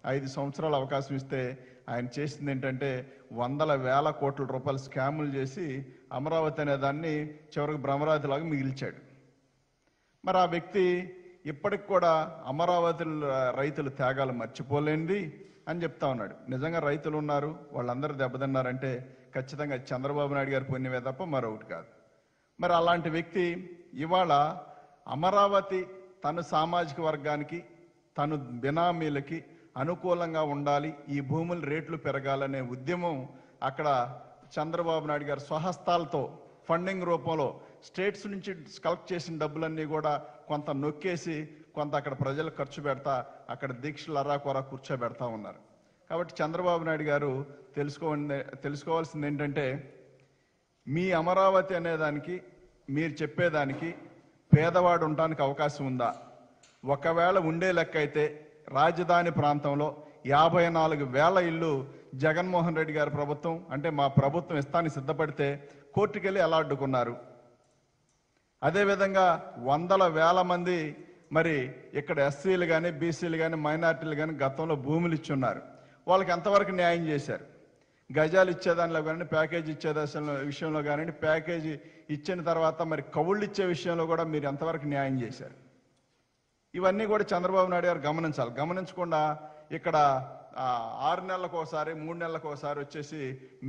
5 సంవత్సరాలు అవకాశం ఇస్తే ఆయన చేసింది ఏంటంటే వందల వేల కోట్ల రూపాయల స్కాములు చేసి అమరావతి అనే దాన్ని చివరికి భ్రమరావతిలాగా మిగిల్చాడు. మరి ఆ వ్యక్తి ఇప్పటికి కూడా అమరావతి రైతులు త్యాగాలు మర్చిపోలేనిది అని చెప్తా ఉన్నాడు. నిజంగా రైతులు ఉన్నారు, వాళ్ళందరూ దెబ్బతిన్నారంటే ఖచ్చితంగా చంద్రబాబు నాయుడు గారి పుణ్యమే తప్ప మరొకటి కాదు. మరి అలాంటి వ్యక్తి ఇవాళ అమరావతి తన సామాజిక వర్గానికి తను బినామీలకి అనుకూలంగా ఉండాలి, ఈ భూముల రేట్లు పెరగాలనే ఉద్యమం అక్కడ చంద్రబాబు నాయుడు గారు స్వహస్తాలతో ఫండింగ్ రూపంలో స్టేట్స్ నుంచి కలెక్ట్ చేసిన డబ్బులన్నీ కూడా కొంత నొక్కేసి కొంత అక్కడ ప్రజలు ఖర్చు పెడతా అక్కడ దీక్షలు అరాకొరా కూర్చోబెడతా ఉన్నారు. కాబట్టి చంద్రబాబు నాయుడు గారు తెలుసుకోవాల్సింది ఏంటంటే మీ అమరావతి అనేదానికి మీరు చెప్పేదానికి పేదవాడు ఉండడానికి అవకాశం ఉందా? ఒకవేళ ఉండే లెక్క అయితే రాజధాని ప్రాంతంలో 54,000 ఇళ్ళు జగన్మోహన్ రెడ్డి గారి ప్రభుత్వం అంటే మా ప్రభుత్వం ఇస్తానికి సిద్ధపడితే కోర్టుకెళ్ళి ఎలా అడ్డుకున్నారు. అదేవిధంగా వందల వేల మంది మరి ఇక్కడ ఎస్సీలు కానీ బీసీలు కానీ మైనార్టీలు కానీ గతంలో భూములు ఇచ్చున్నారు. వాళ్ళకి ఎంతవరకు న్యాయం చేశారు? గజాలు ఇచ్చేదానిలో కానీ ప్యాకేజీ ఇచ్చే విషయంలో కానీ ప్యాకేజీ ఇచ్చిన తర్వాత మరి కవుళ్ళు ఇచ్చే విషయంలో కూడా మీరు ఎంతవరకు న్యాయం చేశారు? ఇవన్నీ కూడా చంద్రబాబు నాయుడు గారు గమనించాలి. గమనించకుండా ఇక్కడ 6 నెలలకు ఒకసారి 3 నెలలకు ఒకసారి వచ్చేసి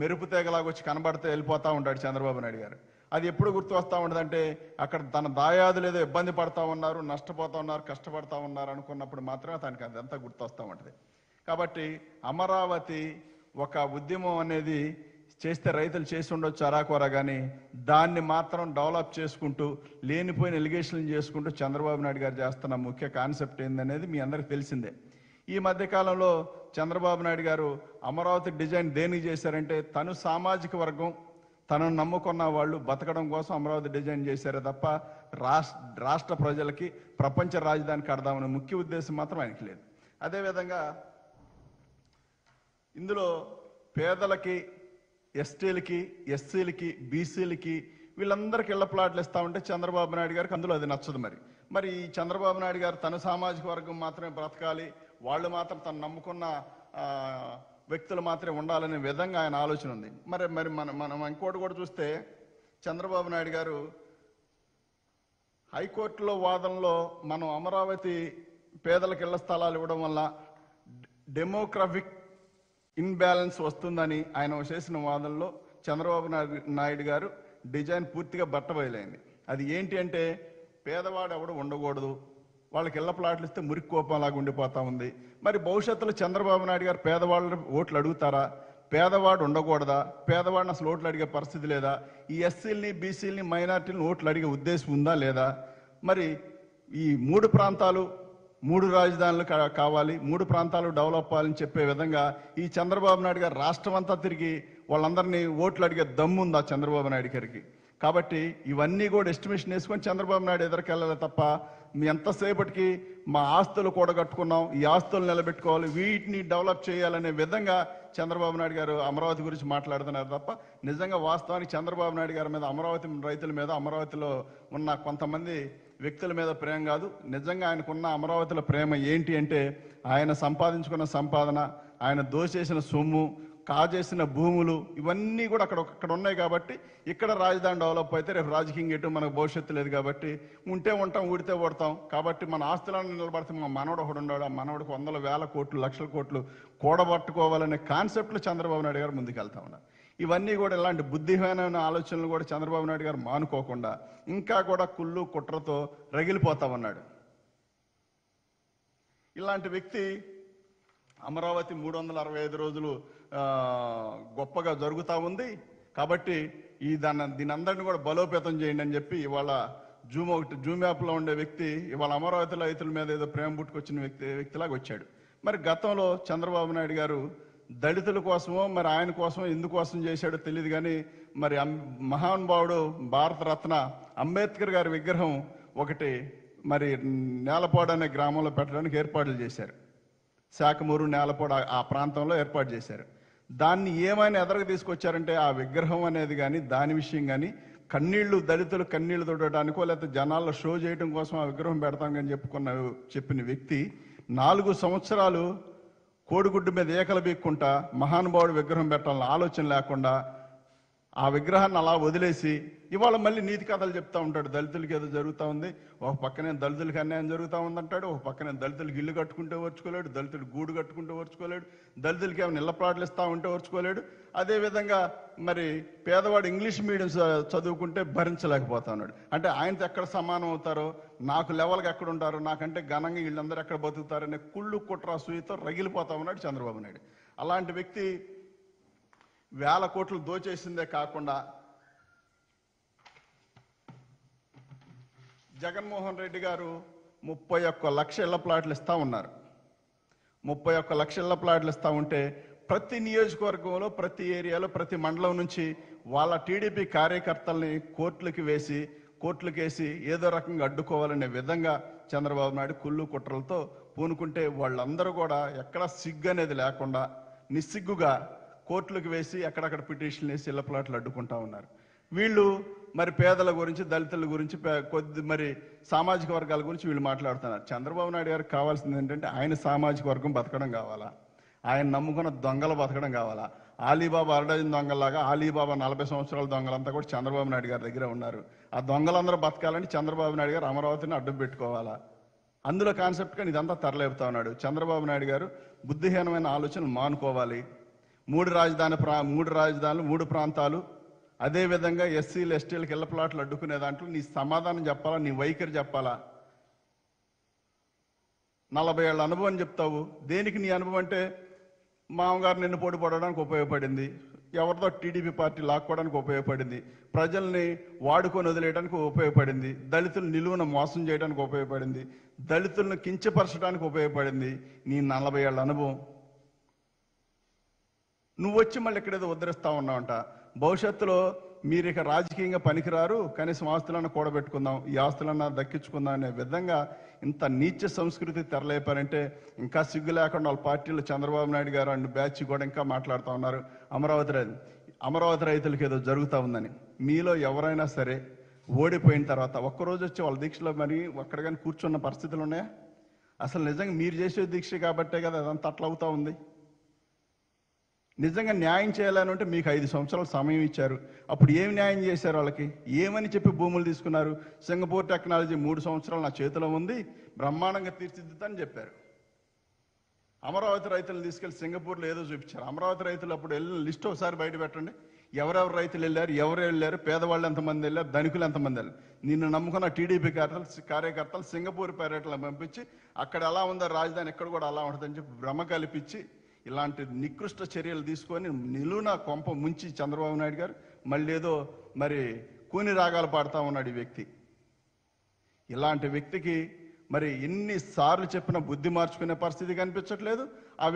మెరుపు తీగలాగా వచ్చి కనబడితే వెళ్ళిపోతూ ఉంటాడు చంద్రబాబు నాయుడు గారు. అది ఎప్పుడు గుర్తు వస్తూ ఉండదంటే అక్కడ తన దాయాదులు ఏదో ఇబ్బంది పడతా ఉన్నారు, నష్టపోతూ ఉన్నారు, కష్టపడతా ఉన్నారు అనుకున్నప్పుడు మాత్రమే తనకి అదంతా గుర్తు వస్తూ ఉంటుంది. కాబట్టి అమరావతి ఒక ఉద్యమం అనేది చేస్తే రైతులు చేసి ఉండొచ్చు అరాకొరా, కానీ దాన్ని మాత్రం డెవలప్ చేసుకుంటూ లేనిపోయిన ఎలిగేషన్లు చేసుకుంటూ చంద్రబాబు నాయుడు గారు చేస్తున్న ముఖ్య కాన్సెప్ట్ ఏందనేది మీ అందరికి తెలిసిందే. ఈ మధ్యకాలంలో చంద్రబాబు నాయుడు గారు అమరావతి డిజైన్ దేనికి చేశారంటే తను సామాజిక వర్గం తనను నమ్ముకున్న వాళ్ళు బతకడం కోసం అమరావతి డిజైన్ చేశారే తప్ప రాష్ట్ర ప్రజలకి ప్రపంచ రాజధాని కడదామనే ముఖ్య ఉద్దేశం మాత్రం ఆయనకి లేదు. అదేవిధంగా ఇందులో పేదలకి, ఎస్టీలకి, ఎస్సీలకి, బీసీలకి వీళ్ళందరికీ ఇళ్ల ప్లాట్లు ఇస్తా ఉంటే చంద్రబాబు నాయుడు గారికి అందులో అది నచ్చదు. మరి ఈ చంద్రబాబు నాయుడు గారు తన సామాజిక వర్గం మాత్రమే బ్రతకాలి, వాళ్ళు మాత్రం తను నమ్ముకున్న వ్యక్తులు మాత్రమే ఉండాలనే విధంగా ఆయన ఆలోచన ఉంది. మరి మనం ఇంకోటి కూడా చూస్తే చంద్రబాబు నాయుడు గారు హైకోర్టులో వాదనలో మనం అమరావతి పేదలకు ఇళ్ల స్థలాలు ఇవ్వడం వల్ల డెమోగ్రఫిక్ ఇన్బ్యాలెన్స్ వస్తుందని ఆయన చేసిన వాదనలో చంద్రబాబు నాయుడు గారు డిజైన్ పూర్తిగా బట్టబయలైంది. అది ఏంటి అంటే పేదవాడు ఎవడు ఉండకూడదు, వాళ్ళకి ఇళ్ల ప్లాట్లు ఇస్తే మురికి కోపంలాగా ఉండిపోతా ఉంది. మరి భవిష్యత్తులో చంద్రబాబు నాయుడు గారు పేదవాళ్ళని ఓట్లు అడుగుతారా? పేదవాడు ఉండకూడదా? పేదవాడిని అసలు ఓట్లు అడిగే పరిస్థితి లేదా? ఈ ఎస్సీలని, బీసీలని, మైనార్టీలను ఓట్లు అడిగే ఉద్దేశం ఉందా లేదా? మరి ఈ 3 ప్రాంతాలు 3 రాజధానులు కావాలి, 3 ప్రాంతాలు డెవలప్ అవ్వాలని చెప్పే విధంగా ఈ చంద్రబాబు నాయుడు గారు రాష్ట్రం అంతా తిరిగి వాళ్ళందరినీ ఓట్లు అడిగే దమ్ముందా చంద్రబాబు నాయుడు గారికి? కాబట్టి ఇవన్నీ కూడా ఎస్టిమేషన్ వేసుకొని చంద్రబాబు నాయుడు ఎదురుకెళ్ళాలి తప్ప మీ ఎంతసేపటికి మా ఆస్తులు కూడగట్టుకున్నాం, ఈ ఆస్తులు నిలబెట్టుకోవాలి, వీటిని డెవలప్ చేయాలనే విధంగా చంద్రబాబు నాయుడు గారు అమరావతి గురించి మాట్లాడుతున్నారు తప్ప నిజంగా వాస్తవానికి చంద్రబాబు నాయుడు గారి మీద, అమరావతి రైతుల మీద, అమరావతిలో ఉన్న కొంతమంది వ్యక్తుల మీద ప్రేమ కాదు. నిజంగా ఆయనకున్న అమరావతిలో ప్రేమ ఏంటి అంటే ఆయన సంపాదించుకున్న సంపాదన, ఆయన దోచేసిన సొమ్ము, కాజేసిన భూములు ఇవన్నీ కూడా అక్కడ ఉన్నాయి. కాబట్టి ఇక్కడ రాజధాని డెవలప్ అయితే రేపు రాజకీయంగా ఎటు మనకు భవిష్యత్తు లేదు. కాబట్టి ఉంటే ఉంటాం, ఊడితే ఓడతాం. కాబట్టి మన ఆస్తులను నిలబడితే మా మనవడు ఒకడు ఉన్నాడు, ఆ మనవడికి 100,000 కోట్లు 1,00,000 కోట్లు కూడబట్టుకోవాలనే కాన్సెప్ట్లో చంద్రబాబు నాయుడు గారు ముందుకెళ్తా ఉన్నారు. ఇవన్నీ కూడా ఇలాంటి బుద్ధిహీనమైన ఆలోచనలు కూడా చంద్రబాబు నాయుడు గారు మానుకోకుండా ఇంకా కూడా కుళ్ళు కుట్రతో రగిలిపోతా ఉన్నాడు. ఇలాంటి వ్యక్తి అమరావతి 365 రోజులు గొప్పగా జరుగుతూ ఉంది. కాబట్టి దీని అందరినీ కూడా బలోపేతం చేయండి అని చెప్పి ఇవాళ జూమ్ యాప్లో ఉండే వ్యక్తి ఇవాళ అమరావతి రైతుల మీద ఏదో ప్రేమ పుట్టుకొచ్చిన వ్యక్తిలాగా వచ్చాడు. మరి గతంలో చంద్రబాబు నాయుడు గారు దళితుల కోసమో మరి ఆయన కోసమో ఎందుకోసం చేశాడో తెలియదు, కానీ మరి మహానుభావుడు భారతరత్న అంబేద్కర్ గారి విగ్రహం ఒకటి మరి నేలపాడు అనే గ్రామంలో పెట్టడానికి ఏర్పాట్లు చేశారు. శాఖమూరు, నేలపాడు ఆ ప్రాంతంలో ఏర్పాటు చేశారు. దాన్ని ఏమైనా ఎదరకు తీసుకొచ్చారంటే ఆ విగ్రహం అనేది కానీ దాని విషయం కానీ దళితులు కన్నీళ్లు తొడటానికో లేకపోతే జనాల్లో షో చేయడం కోసం ఆ విగ్రహం పెడతాం అని చెప్పిన వ్యక్తి 4 సంవత్సరాలు కోడిగుడ్డు మీద ఏకలు బీక్కుంటా మహానుభావుడు విగ్రహం పెట్టాలని ఆలోచన లేకుండా ఆ విగ్రహాన్ని అలా వదిలేసి ఇవాళ మళ్ళీ నీతి కథలు చెప్తా ఉంటాడు. దళితులకి ఏదో జరుగుతూ ఉంది, ఒక పక్కనే దళితులకి అన్యాయం జరుగుతూ ఉందంటాడు, ఒక పక్కనే దళితులకి ఇల్లు కట్టుకుంటే ఓర్చుకోలేడు, దళితుడు గూడు కట్టుకుంటే ఓర్చుకోలేడు, దళితులకి ఏమైనా ఇళ్ల ప్లాట్లు ఇస్తా ఉంటే ఓర్చుకోలేడు. అదేవిధంగా మరి పేదవాడు ఇంగ్లీష్ మీడియం చదువుకుంటే భరించలేకపోతా ఉన్నాడు. అంటే ఆయనతో ఎక్కడ సమానం అవుతారో, నాకు లెవెల్కి ఎక్కడ ఉంటారో, నాకంటే ఘనంగా వీళ్ళందరూ ఎక్కడ బతుకుతారనే కుళ్ళు కుట్ర సూయితో రగిలిపోతా ఉన్నాడు చంద్రబాబు నాయుడు. అలాంటి వ్యక్తి వేల కోట్లు దోచేసిందే కాకుండా జగన్మోహన్ రెడ్డి గారు 31 లక్ష ఇళ్ల ప్లాట్లు ఇస్తా ఉన్నారు. 31 లక్ష ఇళ్ల ప్లాట్లు ఇస్తా ఉంటే ప్రతి నియోజకవర్గంలో, ప్రతి ఏరియాలో, ప్రతి మండలం నుంచి వాళ్ళ టీడీపీ కార్యకర్తల్ని కోర్టులకేసి ఏదో రకంగా అడ్డుకోవాలనే విధంగా చంద్రబాబు నాయుడు కుళ్ళు కుట్రలతో పూనుకుంటే వాళ్ళందరూ కూడా ఎక్కడా సిగ్గు అనేది లేకుండా నిస్సిగ్గుగా కోర్టులకు వేసి ఎక్కడక్కడ పిటిషన్లు వేసి ఇళ్ల ప్లాట్లు అడ్డుకుంటా ఉన్నారు. వీళ్ళు మరి పేదల గురించి, దళితుల గురించి, మరి సామాజిక వర్గాల గురించి వీళ్ళు మాట్లాడుతున్నారు. చంద్రబాబు నాయుడు గారికి కావాల్సింది ఏంటంటే ఆయన సామాజిక వర్గం బతకడం కావాలా, ఆయన నమ్ముకున్న దొంగలు బతకడం కావాలా. ఆలీబాబా అరడజన్ దొంగల్లాగా ఆలీబాబా 40 సంవత్సరాల దొంగలంతా కూడా చంద్రబాబు నాయుడు గారి దగ్గర ఉన్నారు. ఆ దొంగలందరూ బతకాలని చంద్రబాబు నాయుడు గారు అమరావతిని అడ్డం పెట్టుకోవాలా. అందులో కాన్సెప్ట్ కానీ ఇదంతా తరలేపుతా ఉన్నాడు. చంద్రబాబు నాయుడు గారు బుద్ధిహీనమైన ఆలోచనలు మానుకోవాలి. 3 రాజధానులు 3 ప్రాంతాలు, అదేవిధంగా ఎస్సీలు ఎస్టీలకు ఇళ్ల ప్లాట్లు అడ్డుకునే దాంట్లో నీ సమాధానం చెప్పాలా, నీ వైఖరి చెప్పాలా. 40 ఏళ్ళ అనుభవం చెప్తావు, దేనికి నీ అనుభవం అంటే మామగారు నిన్ను పోటీ పడడానికి ఉపయోగపడింది, ఎవరితో టీడీపీ పార్టీ లాక్కోవడానికి ఉపయోగపడింది, ప్రజల్ని వాడుకొని వదిలేయడానికి ఉపయోగపడింది, దళితులు నిలువున మోసం చేయడానికి ఉపయోగపడింది, దళితులను కించపరచడానికి ఉపయోగపడింది నీ 40 ఏళ్ళ అనుభవం. నువ్వు వచ్చి మళ్ళీ ఇక్కడేదో ఉద్ధరిస్తా ఉన్నావంట. భవిష్యత్తులో మీరు ఇక రాజకీయంగా పనికిరారు, కనీసం ఆస్తులన్నా కూడబెట్టుకుందాం, ఈ ఆస్తులన్నా దక్కించుకుందాం అనే విధంగా ఇంత నీచ సంస్కృతి తెరలేపారంటే ఇంకా సిగ్గు లేకుండా వాళ్ళ పార్టీలో చంద్రబాబు నాయుడు గారు అండ్ బ్యాచ్ కూడా ఇంకా మాట్లాడుతూ ఉన్నారు అమరావతి రైతులకు ఏదో జరుగుతూ ఉందని. మీలో ఎవరైనా సరే ఓడిపోయిన తర్వాత ఒక్కరోజు వచ్చి వాళ్ళ దీక్షలో మరి అక్కడ కానీ కూర్చున్న పరిస్థితులు ఉన్నాయా? అసలు నిజంగా మీరు చేసే దీక్ష కాబట్టే కదా అదంతా అట్లా అవుతా ఉంది. నిజంగా న్యాయం చేయాలని అంటే మీకు 5 సంవత్సరాలు సమయం ఇచ్చారు. అప్పుడు ఏమి న్యాయం చేశారు? వాళ్ళకి ఏమని చెప్పి భూములు తీసుకున్నారు? సింగపూర్ టెక్నాలజీ 3 సంవత్సరాలు నా చేతిలో ఉంది, బ్రహ్మాండంగా తీర్చిదిద్దని చెప్పారు. అమరావతి రైతులను తీసుకెళ్లి సింగపూర్లో ఏదో చూపించారు. అమరావతి రైతులు అప్పుడు వెళ్ళిన లిస్ట్ ఒకసారి బయట పెట్టండి. ఎవరెవరు రైతులు వెళ్ళారు, ఎవరు వెళ్ళారు, పేదవాళ్ళు ఎంతమంది వెళ్ళారు, ధనికులు ఎంతమంది వెళ్ళారు. నిన్ను నమ్ముకున్న టీడీపీ కార్యకర్తలు సింగపూర్ పర్యటనలు పంపించి అక్కడ ఎలా ఉందో రాజధాని ఇక్కడ కూడా అలా ఉంటుందని చెప్పి భ్రమ కల్పించి ఇలాంటి నికృష్ట చర్యలు తీసుకొని నిలువున కొంప ముంచి చంద్రబాబు నాయుడు గారు మళ్ళీ ఏదో మరి కూని రాగాలు పాడుతూ ఉన్నాడు ఈ వ్యక్తి. ఇలాంటి వ్యక్తికి మరి ఎన్నిసార్లు చెప్పినా బుద్ధి మార్చుకునే పరిస్థితి కనిపించట్లేదు. ఆ